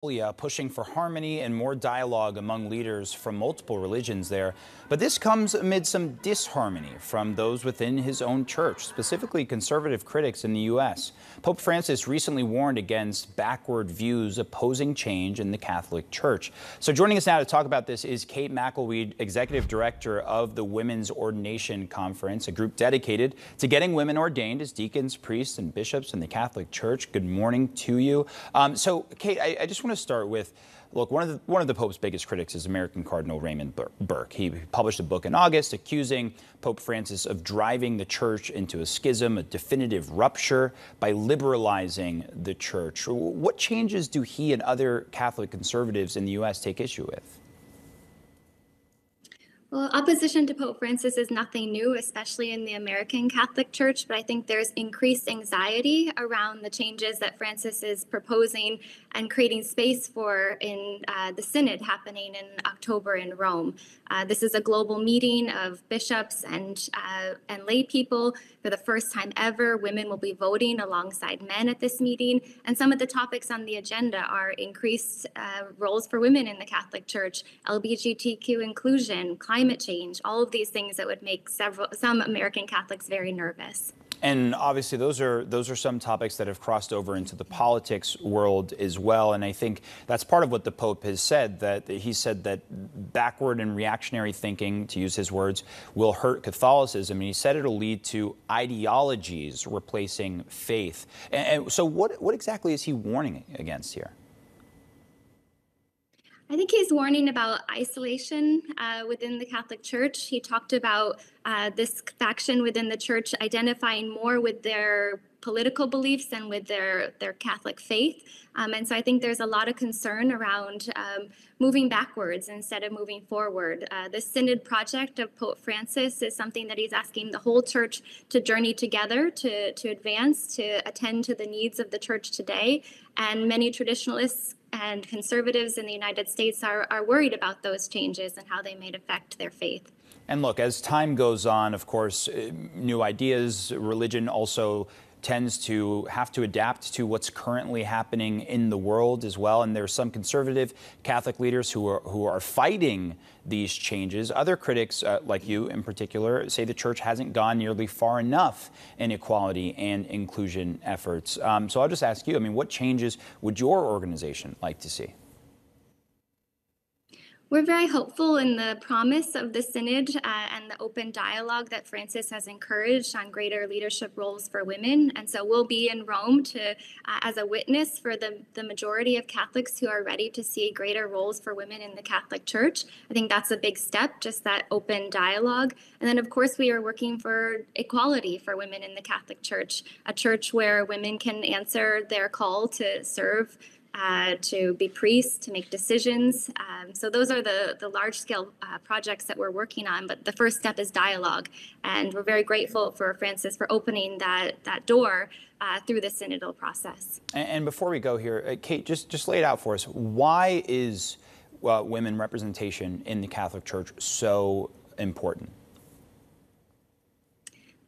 Pushing for harmony and more dialogue among leaders from multiple religions there. But this comes amid some disharmony from those within his own church, specifically conservative critics in the U.S. Pope Francis recently warned against backward views opposing change in the Catholic Church. So joining us now to talk about this is Kate McElwee, Executive Director of the Women's Ordination Conference, a group dedicated to getting women ordained as deacons, priests, and bishops in the Catholic Church. Good morning to you. So, Kate, I just want to start with, look, one of the Pope's biggest critics is American Cardinal Raymond Burke. He published a book in August accusing Pope Francis of driving the church into a schism, a definitive rupture, by liberalizing the church. What changes do he and other Catholic conservatives in the U.S. take issue with? Well, opposition to Pope Francis is nothing new, especially in the American Catholic Church, but I think there's increased anxiety around the changes that Francis is proposing and creating space for in the Synod happening in October in Rome. This is a global meeting of bishops and lay people. For the first time ever, women will be voting alongside men at this meeting, and some of the topics on the agenda are increased roles for women in the Catholic Church, LGBTQ inclusion, climate change, all of these things that would make some American Catholics very nervous. And obviously those are some topics that have crossed over into the politics world as well. And I think that's part of what the Pope has said, that he said that backward and reactionary thinking, to use his words, will hurt Catholicism. And he said it'll lead to ideologies replacing faith. And so what exactly is he warning against here? I think he's warning about isolation within the Catholic Church. He talked about this faction within the church identifying more with their political beliefs than with their Catholic faith. And so I think there's a lot of concern around moving backwards instead of moving forward. The Synod project of Pope Francis is something that he's asking the whole church to journey together, to advance, to attend to the needs of the church today. And many traditionalists and conservatives in the United States are worried about those changes and how they may affect their faith. And look, as time goes on, of course, new ideas, religion also tends to have to adapt to what's currently happening in the world as well. And there's some conservative Catholic leaders who are fighting these changes. Other critics, like you in particular, say the church hasn't gone nearly far enough in equality and inclusion efforts. So I'll just ask you, I mean, what changes would your organization like to see? We're very hopeful in the promise of the Synod and the open dialogue that Francis has encouraged on greater leadership roles for women. And so we'll be in Rome as a witness for the majority of Catholics who are ready to see greater roles for women in the Catholic Church. I think that's a big step, just that open dialogue. And then, of course, we are working for equality for women in the Catholic Church, a church where women can answer their call to serve, to be priests, to make decisions. So those are the large-scale projects that we're working on. But the first step is dialogue. And we're very grateful for Francis for opening that door through the synodal process. And before we go here, Kate, just lay it out for us. Why is women representation in the Catholic Church so important?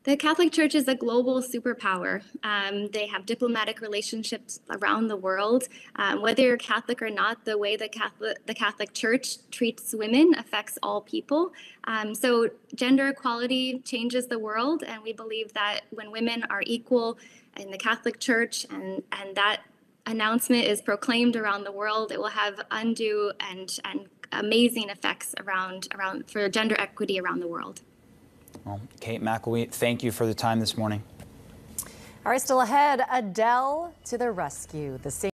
The Catholic Church is a global superpower. They have diplomatic relationships around the world. Whether you're Catholic or not, the way the Catholic Church treats women affects all people. So gender equality changes the world, and we believe that when women are equal in the Catholic Church and that announcement is proclaimed around the world, it will have undue and amazing effects for gender equity around the world. Well, Kate McElwee, thank you for the time this morning. All right, still ahead, Adele to the rescue. The